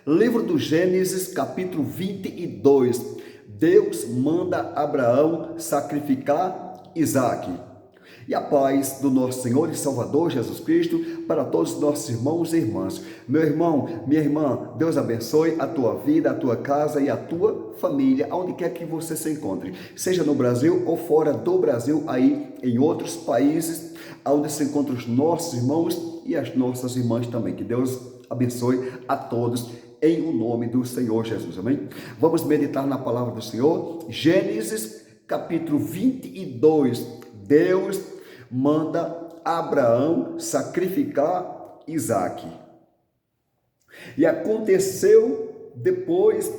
Livro do Gênesis, capítulo 22. Deus manda Abraão sacrificar Isaque. E a paz do nosso Senhor e Salvador Jesus Cristo para todos os nossos irmãos e irmãs. Meu irmão, minha irmã, Deus abençoe a tua vida, a tua casa e a tua família, onde quer que você se encontre, seja no Brasil ou fora do Brasil, aí em outros países, onde se encontram os nossos irmãos e as nossas irmãs também. Que Deus abençoe a todos em o nome do Senhor Jesus, amém? Vamos meditar na palavra do Senhor. Gênesis capítulo 22. Deus manda Abraão sacrificar Isaque. E aconteceu depois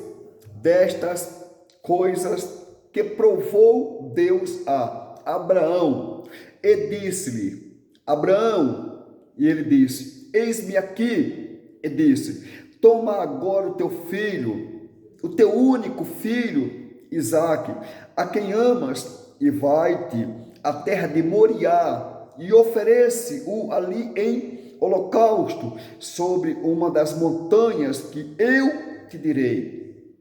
destas coisas que provou Deus a Abraão e disse-lhe: Abraão, e ele disse: eis-me aqui, e disse: toma agora o teu filho, o teu único filho, Isaque, a quem amas, e vai-te à terra de Moriá, e oferece-o ali em holocausto, sobre uma das montanhas que eu te direi.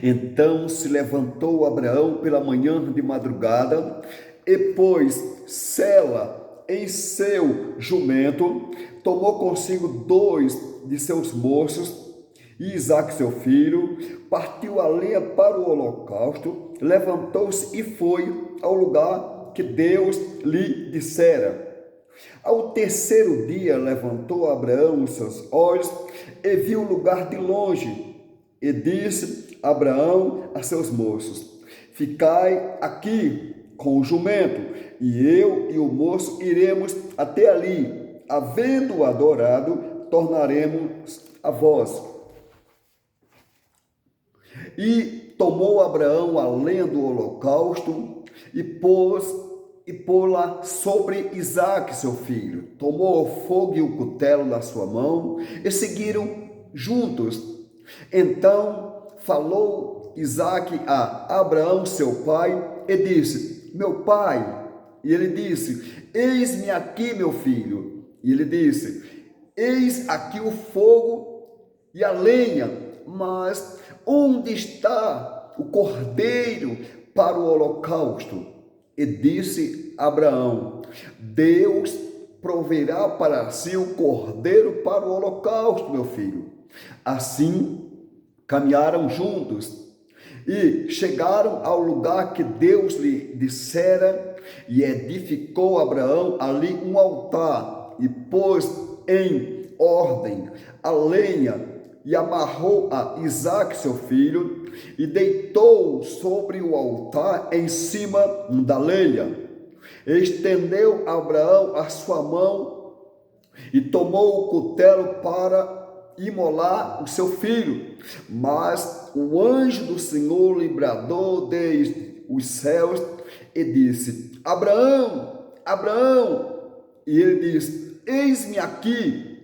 Então se levantou Abraão pela manhã de madrugada, e pôs sela em seu jumento, tomou consigo 2 de seus moços, e Isaque seu filho, partiu a lenha para o holocausto, levantou-se e foi ao lugar que Deus lhe dissera. Ao terceiro dia levantou Abraão os seus olhos e viu o lugar de longe, e disse Abraão a seus moços: ficai aqui com o jumento, e eu e o moço iremos até ali. Havendo-o adorado, tornaremos a vós. E tomou Abraão a lenha do holocausto e pô-la sobre Isaque seu filho. Tomou o fogo e o cutelo na sua mão e seguiram juntos. Então falou Isaque a Abraão seu pai e disse: meu pai. E ele disse: eis-me aqui, meu filho. E ele disse: eis aqui o fogo e a lenha, mas onde está o cordeiro para o holocausto? E disse Abraão: Deus proverá para si o cordeiro para o holocausto, meu filho. Assim caminharam juntos e chegaram ao lugar que Deus lhe dissera, e edificou Abraão ali um altar e pôs em ordem a lenha e amarrou a Isaque seu filho e deitou sobre o altar em cima da lenha. Estendeu Abraão a sua mão e tomou o cutelo para imolar o seu filho. Mas o anjo do Senhor lhe bradou desde os céus e disse: Abraão, Abraão. E ele disse: eis-me aqui.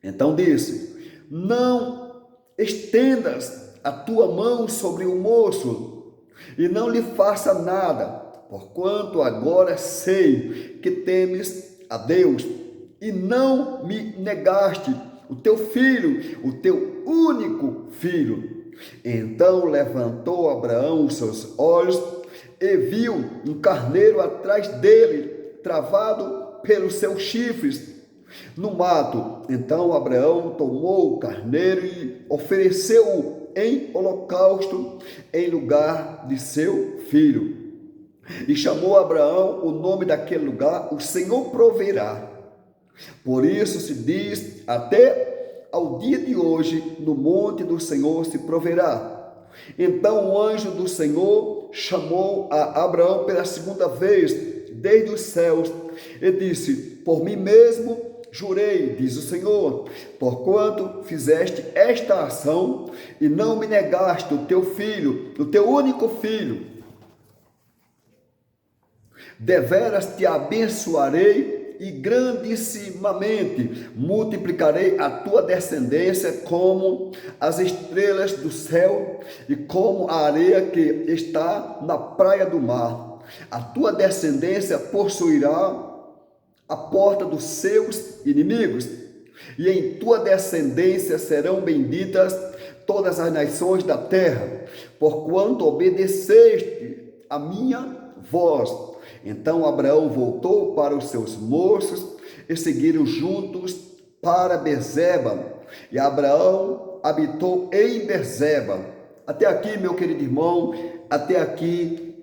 Então disse: não estendas a tua mão sobre o moço e não lhe faça nada, porquanto agora sei que temes a Deus e não me negaste o teu filho, o teu único filho. Então levantou Abraão os seus olhos e viu um carneiro atrás dele, travado pelos seus chifres no mato. Então Abraão tomou o carneiro e ofereceu-o em holocausto em lugar de seu filho. E chamou Abraão o nome daquele lugar: o Senhor proverá. Por isso se diz até ao dia de hoje: no monte do Senhor se proverá. Então o anjo do Senhor chamou a Abraão pela segunda vez desde os céus e disse: por mim mesmo jurei, diz o Senhor, porquanto fizeste esta ação e não me negaste o teu filho, o teu único filho, deveras te abençoarei e grandissimamente multiplicarei a tua descendência como as estrelas do céu e como a areia que está na praia do mar. A tua descendência possuirá a porta dos seus inimigos. e em tua descendência serão benditas todas as nações da terra, porquanto obedeceste a minha voz. Então Abraão voltou para os seus moços e seguiram juntos para Berseba, e Abraão habitou em Berseba. Até aqui, meu querido irmão, até aqui,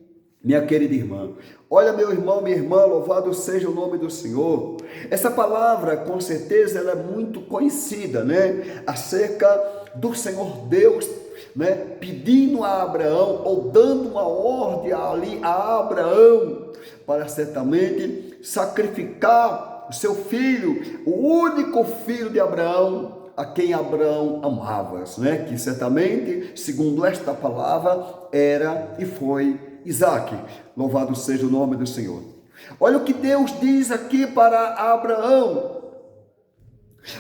minha querida irmã. Olha, meu irmão, minha irmã, louvado seja o nome do Senhor. Essa palavra, com certeza, ela é muito conhecida, né? Acerca do Senhor Deus, né? Pedindo a Abraão, ou dando uma ordem ali a Abraão, para certamente sacrificar o seu filho, o único filho de Abraão, a quem Abraão amava, né? Que certamente, segundo esta palavra, era e foi Isaque. Louvado seja o nome do Senhor. Olha o que Deus diz aqui para Abraão.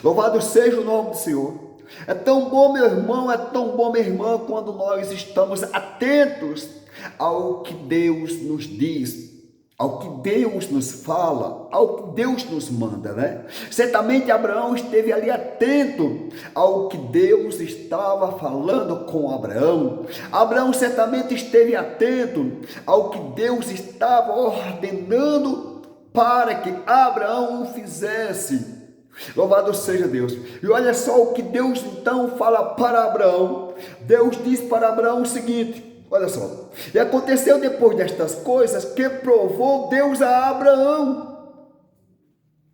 Louvado seja o nome do Senhor. É tão bom, meu irmão, é tão bom, minha irmã, quando nós estamos atentos ao que Deus nos diz, ao que Deus nos fala, ao que Deus nos manda, né? Certamente Abraão esteve ali atento ao que Deus estava falando com Abraão. Abraão certamente esteve atento ao que Deus estava ordenando para que Abraão o fizesse. Louvado seja Deus. E olha só o que Deus então fala para Abraão. Deus diz para Abraão o seguinte: olha só, e aconteceu depois destas coisas que provou Deus a Abraão.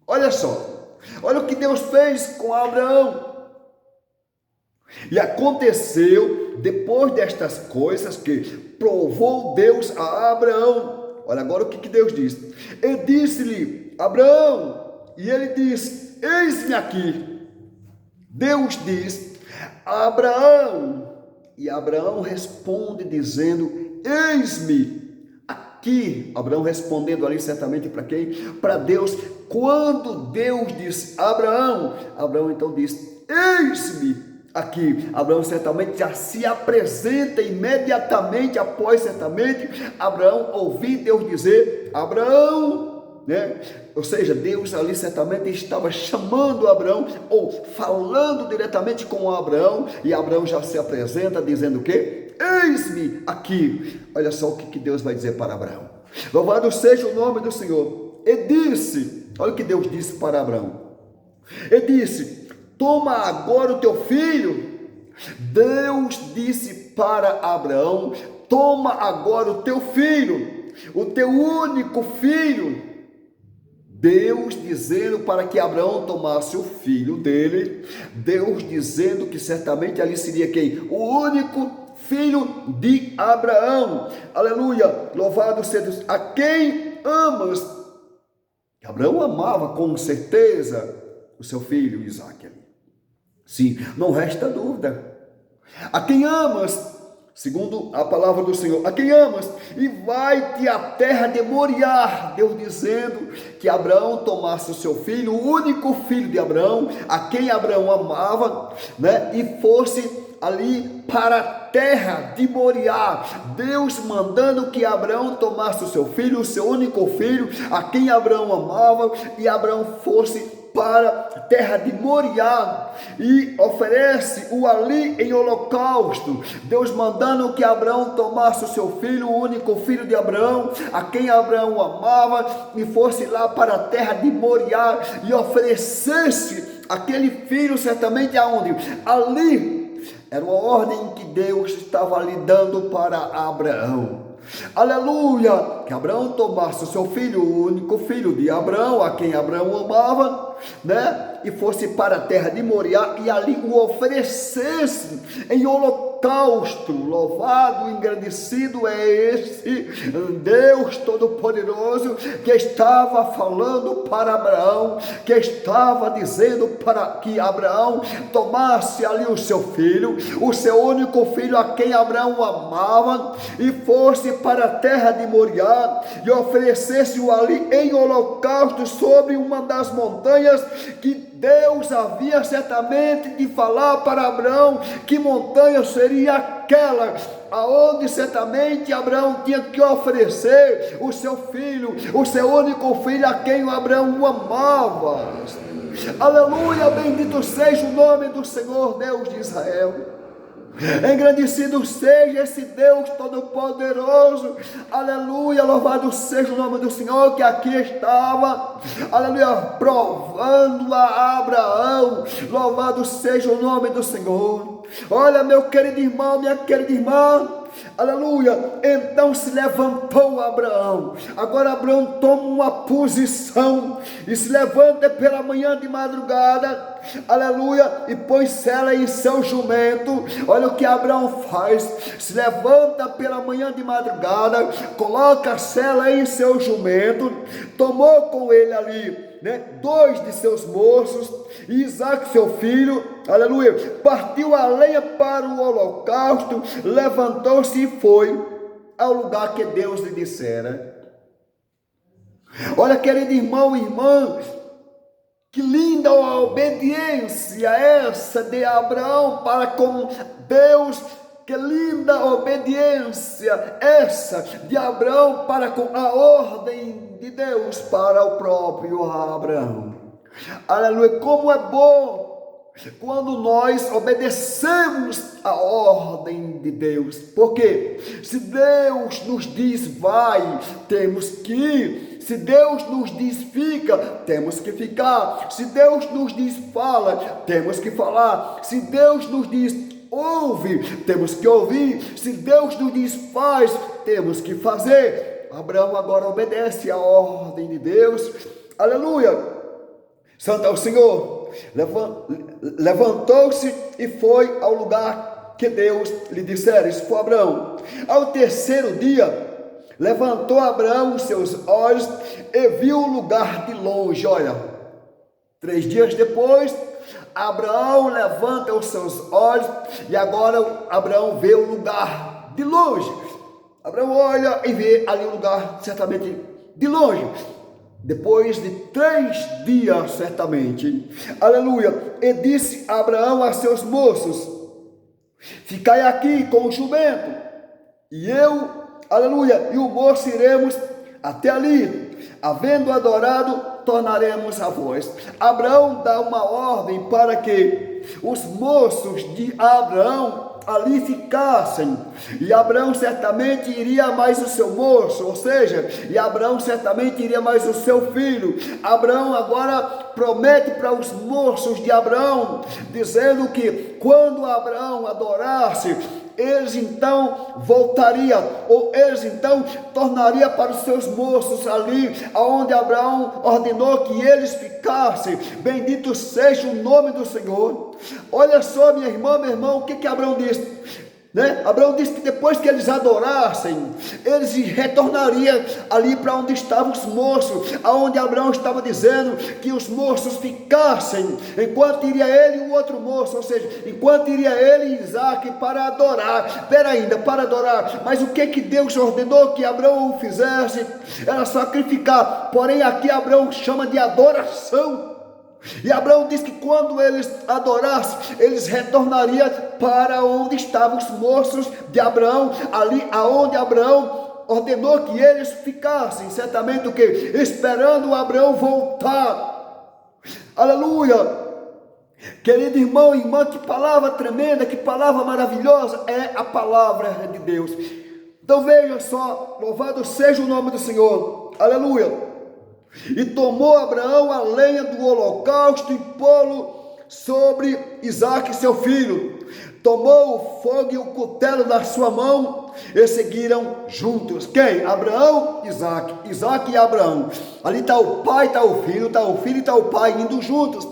Olha só, olha o que Deus fez com Abraão. E aconteceu depois destas coisas que provou Deus a Abraão. Olha agora o que Deus diz. E disse-lhe Abraão, e ele diz: eis-me aqui. Deus diz a Abraão, e Abraão responde dizendo: eis-me aqui. Abraão respondendo ali certamente para quem? Para Deus. Quando Deus disse Abraão, Abraão então diz: eis-me aqui. Abraão certamente já se apresenta imediatamente após certamente Abraão ouvir Deus dizer Abraão, né? Ou seja, Deus ali certamente estava chamando Abraão, ou falando diretamente com Abraão, e Abraão já se apresenta dizendo o quê? Eis-me aqui. Olha só o que Deus vai dizer para Abraão. Louvado seja o nome do Senhor. E disse, olha o que Deus disse para Abraão. E disse: toma agora o teu filho. Deus disse para Abraão: toma agora o teu filho, o teu único filho. Deus dizendo para que Abraão tomasse o filho dele, Deus dizendo que certamente ali seria quem? O único filho de Abraão. Aleluia, louvado seja Deus. A quem amas? Abraão amava com certeza o seu filho Isaque. Sim, não resta dúvida. A quem amas? Segundo a palavra do Senhor, a quem amas, e vai-te à terra de Moriá. Deus dizendo que Abraão tomasse o seu filho, o único filho de Abraão, a quem Abraão amava, né? E fosse ali para a terra de Moriá. Deus mandando que Abraão tomasse o seu filho, o seu único filho, a quem Abraão amava, e Abraão fosse para a terra de Moriá e oferece-o ali em holocausto. Deus mandando que Abraão tomasse o seu filho, o único filho de Abraão, a quem Abraão amava, e fosse lá para a terra de Moriá e oferecesse aquele filho certamente aonde? Ali. Era uma ordem que Deus estava lhe dando para Abraão. Aleluia, que Abraão tomasse o seu filho, o único filho de Abraão, a quem Abraão amava, né? E fosse para a terra de Moriá e ali o oferecesse em holocausto. Louvado e engrandecido é esse Deus Todo-Poderoso que estava falando para Abraão, que estava dizendo para que Abraão tomasse ali o seu filho, o seu único filho a quem Abraão amava, e fosse para a terra de Moriá e oferecesse-o ali em holocausto sobre uma das montanhas que Deus havia certamente de falar para Abraão que montanha seria aquela aonde certamente Abraão tinha que oferecer o seu filho, o seu único filho a quem Abraão amava. Aleluia, bendito seja o nome do Senhor Deus de Israel. Engrandecido seja esse Deus Todo-Poderoso, aleluia, louvado seja o nome do Senhor que aqui estava, aleluia, provando a Abraão, louvado seja o nome do Senhor. Olha, meu querido irmão, minha querida irmã, aleluia, então se levantou Abraão. Agora Abraão toma uma posição e se levanta pela manhã de madrugada, aleluia, e põe sela em seu jumento. Olha o que Abraão faz: se levanta pela manhã de madrugada, coloca a sela em seu jumento, tomou com ele ali, dois de seus moços, e Isaque seu filho, aleluia, partiu a lenha para o holocausto, levantou-se e foi ao lugar que Deus lhe dissera. Olha, querido irmão e irmã, que linda a obediência essa de Abraão para com Deus. Que linda a obediência essa de Abraão para com a ordem de Deus para o próprio Abraão. Aleluia, como é bom quando nós obedecemos a ordem de Deus. Porque se Deus nos diz vai, temos que ir. Se Deus nos diz fica, temos que ficar. Se Deus nos diz fala, temos que falar. Se Deus nos diz ouve, temos que ouvir. Se Deus nos diz faz, temos que fazer. Abraão agora obedece a ordem de Deus. Aleluia, santo é o Senhor. Levantou-se e foi ao lugar que Deus lhe dissera. Isso foi Abraão. Ao terceiro dia, levantou Abraão os seus olhos e viu o lugar de longe. Olha, 3 dias depois, Abraão levanta os seus olhos e agora Abraão vê o lugar de longe. Abraão olha e vê ali o lugar certamente de longe. Depois de 3 dias certamente, aleluia, e disse Abraão a seus moços: ficai aqui com o jumento, e eu, aleluia, e o moço iremos até ali. Havendo adorado, tornaremos a vós. Abraão dá uma ordem para que os moços de Abraão ali ficassem, e Abraão certamente iria mais o seu moço, ou seja, e Abraão certamente iria mais o seu filho. Abraão agora promete para os moços de Abraão, dizendo que quando Abraão adorasse, eles então voltariam, ou eles então tornariam para os seus moços ali, aonde Abraão ordenou que eles ficassem. Bendito seja o nome do Senhor. Olha só, minha irmã, meu irmão, o que Abraão disse? Abraão disse que depois que eles adorassem, eles retornariam ali para onde estavam os moços, aonde Abraão estava dizendo que os moços ficassem, enquanto iria ele e o outro moço, ou seja, enquanto iria ele e Isaque para adorar. Ainda para adorar, mas o que Deus ordenou que Abraão fizesse? Era sacrificar. Porém aqui Abraão chama de adoração. E Abraão diz que quando eles adorassem, eles retornariam para onde estavam os moços de Abraão, ali aonde Abraão ordenou que eles ficassem, certamente o que? Esperando Abraão voltar. Aleluia! Querido irmão e irmã, que palavra tremenda, que palavra maravilhosa é a palavra de Deus. Então veja só, louvado seja o nome do Senhor. Aleluia! E tomou Abraão a lenha do holocausto e pô-lo sobre Isaque seu filho. Tomou o fogo e o cutelo da sua mão e seguiram juntos. Quem? Abraão, Isaque e Abraão. Ali está o pai, está o filho e está o pai indo juntos.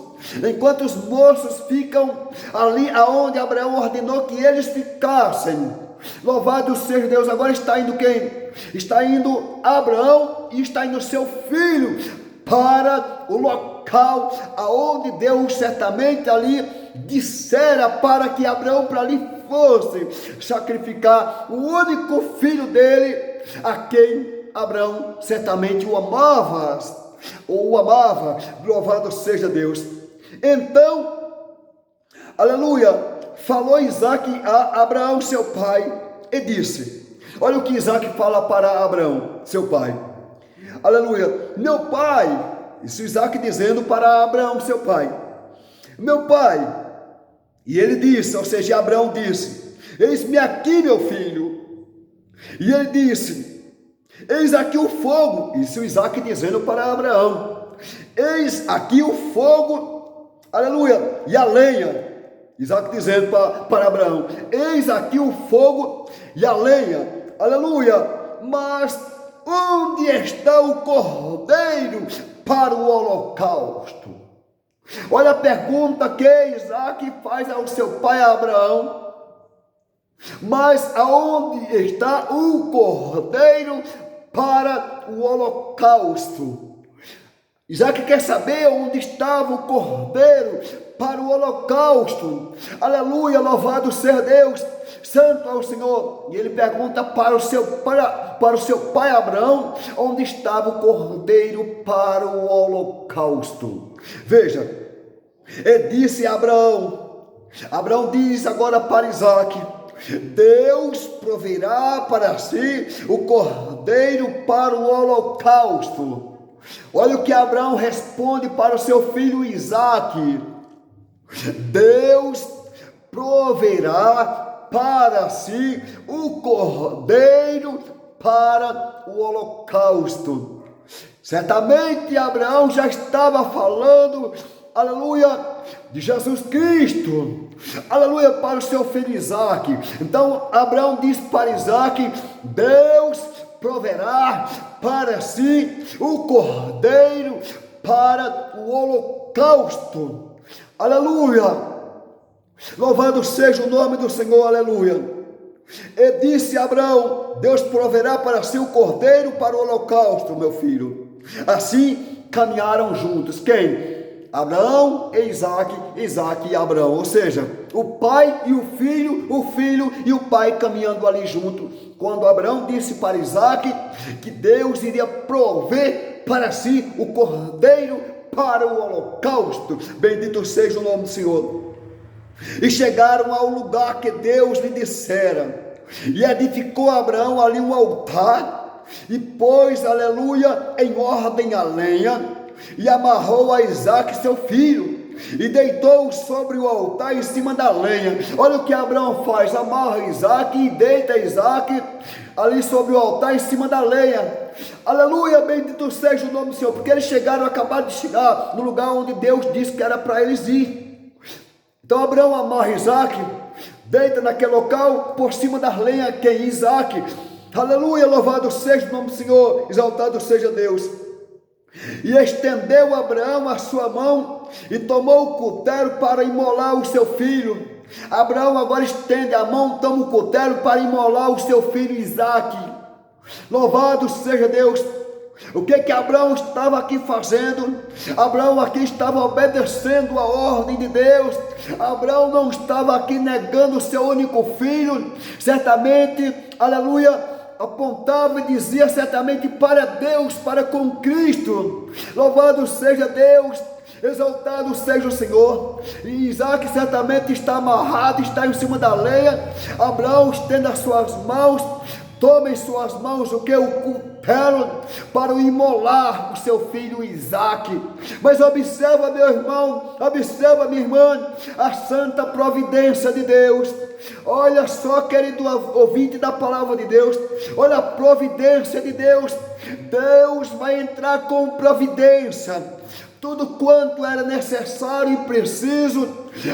Enquanto os moços ficam ali aonde Abraão ordenou que eles ficassem. Louvado seja Deus. Agora está indo quem? Está indo Abraão e está indo seu filho para o local aonde Deus certamente ali dissera para que Abraão para ali fosse sacrificar o único filho dele, a quem Abraão certamente o amava. Louvado seja Deus. Então, aleluia, falou Isaque a Abraão seu pai e disse: olha o que Isaque fala para Abraão seu pai. Aleluia, meu pai. Isso Isaac dizendo para Abraão, seu pai: meu pai. E ele disse, ou seja, Abraão disse: eis-me aqui, meu filho. E ele disse: eis aqui o fogo. Isso Isaac dizendo para Abraão: eis aqui o fogo, aleluia, e a lenha. Isaac dizendo para Abraão: eis aqui o fogo e a lenha, aleluia, mas onde está o cordeiro para o holocausto? Olha a pergunta que Isaac faz ao seu pai Abraão: mas aonde está o cordeiro para o holocausto? Isaac quer saber onde estava o cordeiro para o holocausto. Aleluia, louvado seja Deus, santo é o Senhor. E ele pergunta para o seu pai Abraão onde estava o cordeiro para o holocausto. Veja, ele disse a Abraão diz agora para Isaac: Deus proverá para si o cordeiro para o holocausto. Olha o que Abraão responde para o seu filho Isaque: Deus proverá para si o cordeiro para o holocausto. Certamente Abraão já estava falando, aleluia, de Jesus Cristo, aleluia, para o seu filho Isaque. Então Abraão diz para Isaque: Deus proverá para si o cordeiro para o holocausto. Aleluia, louvado seja o nome do Senhor, aleluia. E disse a Abraão: Deus proverá para si o cordeiro para o holocausto, meu filho. Assim caminharam juntos. Quem? Abraão e Isaque, Isaque e Abraão. Ou seja, o pai e o filho e o pai caminhando ali junto. Quando Abraão disse para Isaque que Deus iria prover para si o cordeiro para o holocausto. Bendito seja o nome do Senhor. E chegaram ao lugar que Deus lhe dissera. E edificou Abraão ali um altar. E pôs, aleluia, em ordem a lenha. E amarrou a Isaque seu filho. E deitou sobre o altar em cima da lenha. Olha o que Abraão faz: amarra Isaque e deita Isaque ali sobre o altar em cima da lenha. Aleluia, bendito seja o nome do Senhor. Porque eles acabaram de chegar no lugar onde Deus disse que era para eles ir. Então Abraão amarra Isaque, deita naquele local por cima da lenha que é Isaque. Aleluia, louvado seja o nome do Senhor, exaltado seja Deus. E estendeu Abraão a sua mão e tomou o cutelo para imolar o seu filho. Abraão agora estende a mão, toma o cutelo para imolar o seu filho Isaque. Louvado seja Deus. O que Abraão estava aqui fazendo? Abraão aqui estava obedecendo a ordem de Deus. Abraão não estava aqui negando o seu único filho. Certamente, aleluia, apontava e dizia certamente para Deus, para com Cristo. Louvado seja Deus, exaltado seja o Senhor. E Isaque certamente está amarrado, está em cima da lenha. Abraão estende as suas mãos, toma em suas mãos o que? O cutelo para imolar o seu filho Isaque. Mas observa, meu irmão, observa, minha irmã, a santa providência de Deus. Olha só, querido ouvinte da palavra de Deus, olha a providência de Deus. Deus vai entrar com providência. Tudo quanto era necessário e preciso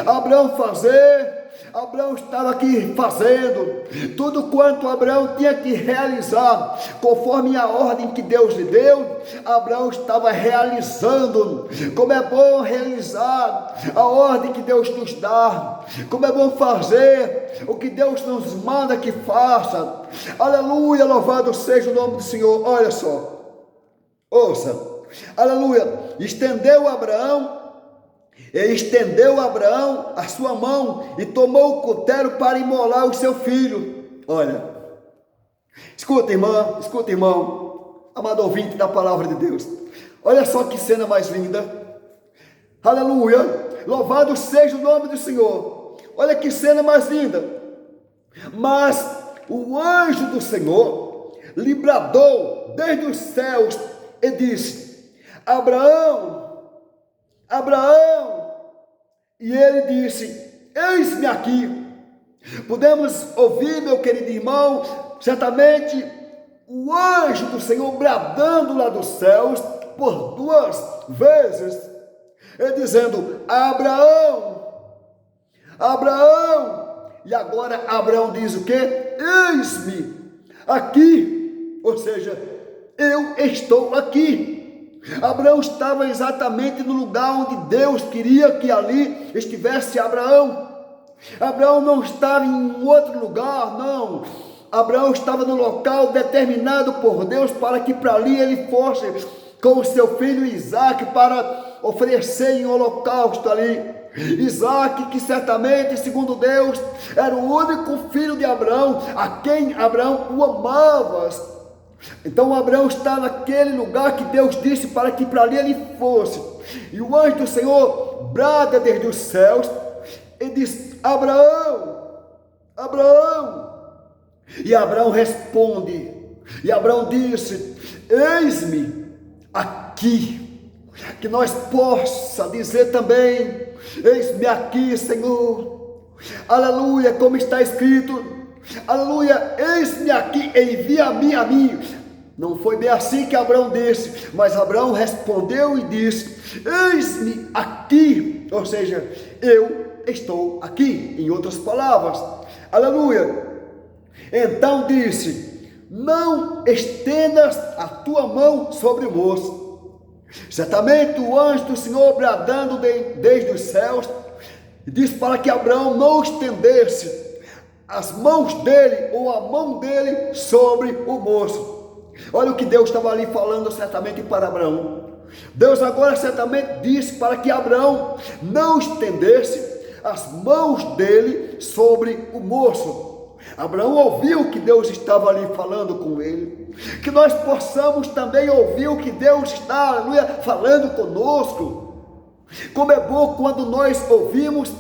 Abraão fazer, Abraão estava aqui fazendo. Tudo quanto Abraão tinha que realizar, conforme a ordem que Deus lhe deu, Abraão estava realizando. Como é bom realizar a ordem que Deus nos dá. Como é bom fazer o que Deus nos manda que faça. Aleluia, louvado seja o nome do Senhor. Olha só, ouça, aleluia. Estendeu Abraão a sua mão e tomou o cutelo para imolar o seu filho. Olha, escuta, irmão, amado ouvinte da palavra de Deus. Olha só que cena mais linda. Aleluia, louvado seja o nome do Senhor. Olha que cena mais linda. Mas o anjo do Senhor lhe bradou desde os céus e disse: Abraão, Abraão, e ele disse, eis-me aqui. Podemos ouvir, meu querido irmão, certamente o anjo do Senhor bradando lá dos céus por 2 vezes, ele dizendo, Abraão, Abraão, e agora Abraão diz o quê? Eis-me aqui, ou seja, eu estou aqui. Abraão estava exatamente no lugar onde Deus queria que ali estivesse Abraão. Abraão não estava em outro lugar, não. Abraão estava no local determinado por Deus para que para ali ele fosse com o seu filho Isaque para oferecer em holocausto ali. Isaque, que certamente, segundo Deus, era o único filho de Abraão, a quem Abraão o amava. Então Abraão está naquele lugar que Deus disse para que para ali ele fosse. E o anjo do Senhor brada desde os céus e diz, Abraão, Abraão. E Abraão responde, e Abraão disse, eis-me aqui. Que nós possa dizer também, eis-me aqui, Senhor. Aleluia, como está escrito, aleluia, eis-me aqui, envia-me a mim. Não foi bem assim que Abraão disse, mas Abraão respondeu e disse, eis-me aqui, ou seja, eu estou aqui, em outras palavras, aleluia. Então disse, não estendas a tua mão sobre o moço. Certamente o anjo do Senhor bradando desde os céus, disse para que Abraão não estendesse as mãos dele ou a mão dele sobre o moço. Olha o que Deus estava ali falando certamente para Abraão. Deus agora certamente disse para que Abraão não estendesse as mãos dele sobre o moço. Abraão ouviu o que Deus estava ali falando com ele. Que nós possamos também ouvir o que Deus está, aleluia, falando conosco. Como é bom quando nós ouvimos,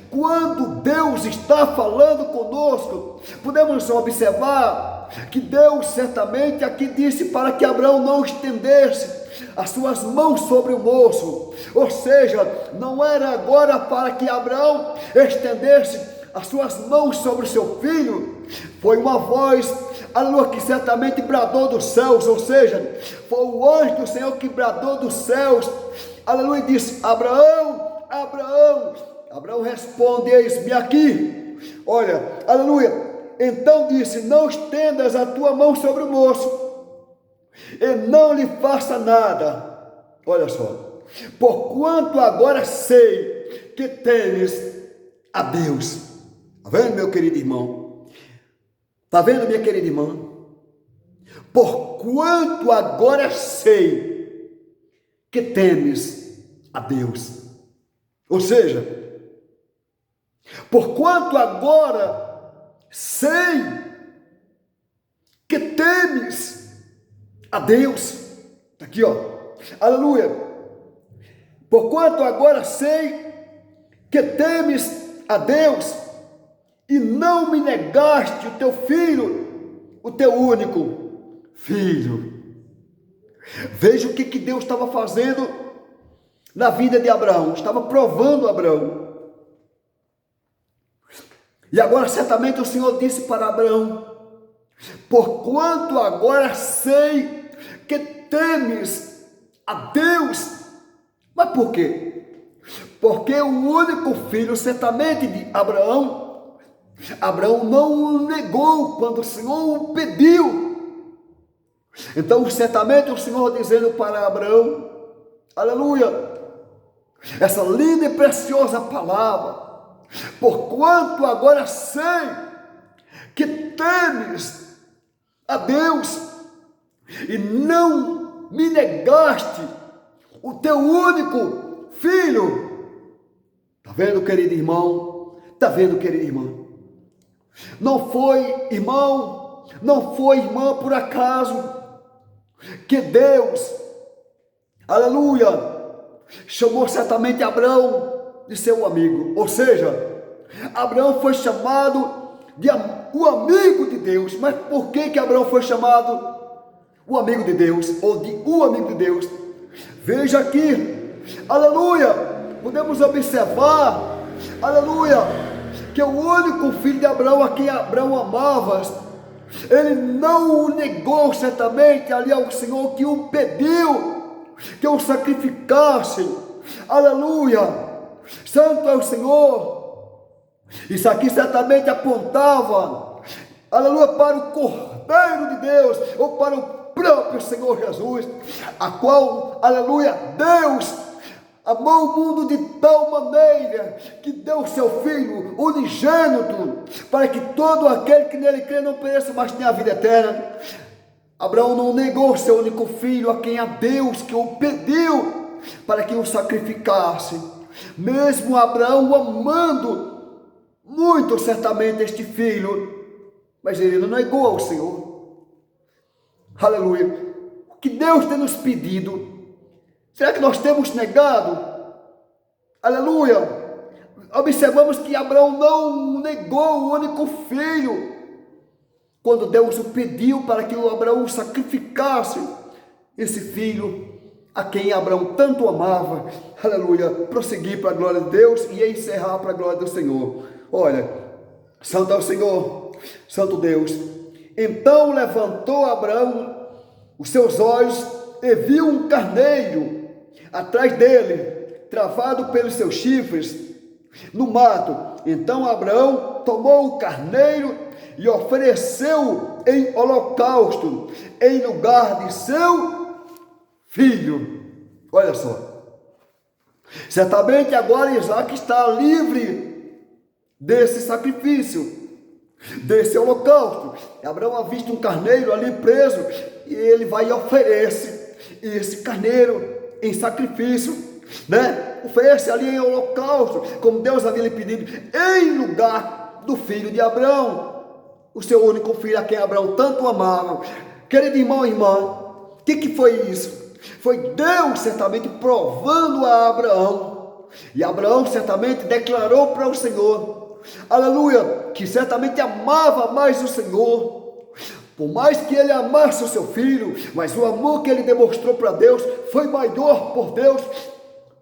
quando Deus está falando conosco. Podemos observar que Deus certamente aqui disse para que Abraão não estendesse as suas mãos sobre o moço. Ou seja, não era agora para que Abraão estendesse as suas mãos sobre o seu filho. Foi uma voz, aleluia, que certamente bradou dos céus, ou seja, foi o anjo do Senhor que bradou dos céus, aleluia, e disse, Abraão, Abraão. Abraão responde, eis-me aqui. Olha, aleluia, então disse, não estendas a tua mão sobre o moço, e não lhe faça nada. Olha só, porquanto agora sei que temes a Deus. Está vendo, meu querido irmão? Está vendo, minha querida irmã? Porquanto agora sei que temes a Deus. Ou seja, porquanto agora sei que temes a Deus. Está aqui, ó. Aleluia. Porquanto agora sei que temes a Deus, e não me negaste o teu filho, o teu único filho. Veja o que Deus estava fazendo na vida de Abraão, estava provando Abraão. E agora certamente o Senhor disse para Abraão, porquanto agora sei que temes a Deus. Mas por quê? Porque o único filho certamente de Abraão não o negou quando o Senhor o pediu. Então certamente o Senhor dizendo para Abraão, aleluia, essa linda e preciosa palavra, porquanto agora sei que temes a Deus e não me negaste o teu único filho. Está vendo, querido irmão? Está vendo, querida irmã? Não foi, irmão, não foi, irmã, por acaso que Deus, aleluia, chamou certamente Abraão de seu amigo. Ou seja, Abraão foi chamado de o amigo de Deus. Mas por que Abraão foi chamado o amigo de Deus, ou de o amigo de Deus? Veja aqui, aleluia, podemos observar, aleluia, que o único filho de Abraão, a quem Abraão amava, ele não o negou certamente ali ao Senhor, que o pediu, que o sacrificasse, aleluia, santo é o Senhor. Isso aqui certamente apontava, aleluia, para o Cordeiro de Deus, ou para o próprio Senhor Jesus, a qual, aleluia, Deus amou o mundo de tal maneira que deu seu Filho unigênito, para que todo aquele que nele crê não pereça, mas tenha a vida eterna. Abraão não negou seu único filho, a quem a Deus que o pediu para que o sacrificasse, mesmo Abraão amando muito certamente este filho, mas ele não negou ao Senhor. Aleluia. O que Deus tem nos pedido, será que nós temos negado? Aleluia. Observamos que Abraão não negou o único filho, quando Deus o pediu para que o Abraão sacrificasse esse filho, a quem Abraão tanto amava. Aleluia. Prosseguir para a glória de Deus e encerrar para a glória do Senhor. Olha, santo é o Senhor, santo Deus. Então levantou Abraão os seus olhos e viu um carneiro atrás dele, travado pelos seus chifres, no mato. Então Abraão tomou o carneiro e ofereceu em holocausto, em lugar de seu filho. Olha só. Certamente agora Isaac está livre desse sacrifício, desse holocausto. Abraão avista um carneiro ali preso, e ele vai e oferece esse carneiro em sacrifício, oferece ali em holocausto, como Deus havia lhe pedido, em lugar do filho de Abraão, o seu único filho, a quem Abraão tanto amava. Querido irmão e irmã, o que foi isso? Foi Deus certamente provando a Abraão, e Abraão certamente declarou para o Senhor, aleluia, que certamente amava mais o Senhor, por mais que ele amasse o seu filho, mas o amor que ele demonstrou para Deus foi maior por Deus,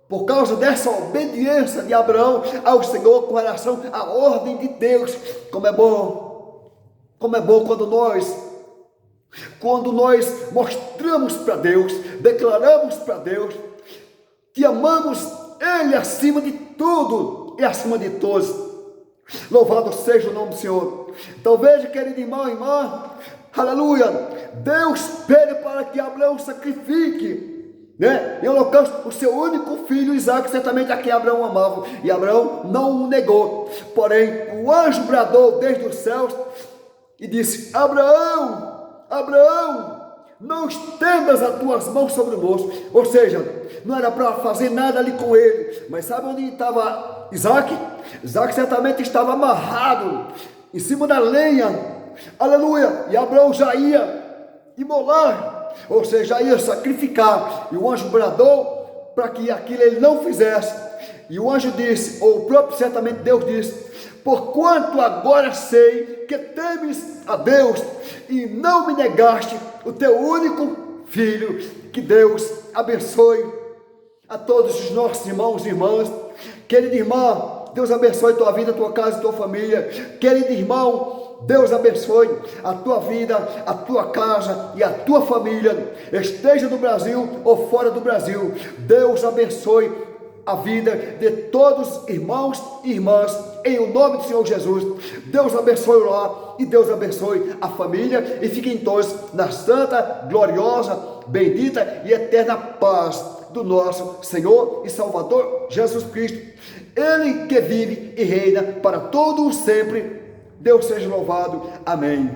por causa dessa obediência de Abraão ao Senhor com relação à ordem de Deus. Como é bom quando nós mostramos para Deus, declaramos para Deus que amamos Ele acima de tudo e acima de todos. Louvado seja o nome do Senhor. Então veja, querido irmão e irmã, aleluia, Deus pede para que Abraão sacrifique, em holocausto, o seu único filho Isaque, certamente a quem Abraão amava, e Abraão não o negou. Porém, o anjo bradou desde os céus e disse: Abraão, Abraão, não estendas as tuas mãos sobre o moço. Ou seja, não era para fazer nada ali com ele, mas sabe onde estava Isaque? Isaque certamente estava amarrado em cima da lenha, aleluia, e Abraão já ia imolar, ou seja, já ia sacrificar, e o anjo bradou para que aquilo ele não fizesse, e o anjo disse, ou o próprio certamente Deus disse: porquanto agora sei que temes a Deus e não me negaste o teu único filho. Que Deus abençoe a todos os nossos irmãos e irmãs. Querida irmã, Deus abençoe tua vida, tua casa e tua família. Querido irmão, Deus abençoe a tua vida, a tua casa e a tua família, esteja no Brasil ou fora do Brasil. Deus abençoe a vida de todos os irmãos e irmãs, em o nome do Senhor Jesus. Deus abençoe o lar e Deus abençoe a família, e fiquem todos na santa, gloriosa, bendita e eterna paz do nosso Senhor e Salvador Jesus Cristo, Ele que vive e reina para todo o sempre. Deus seja louvado. Amém.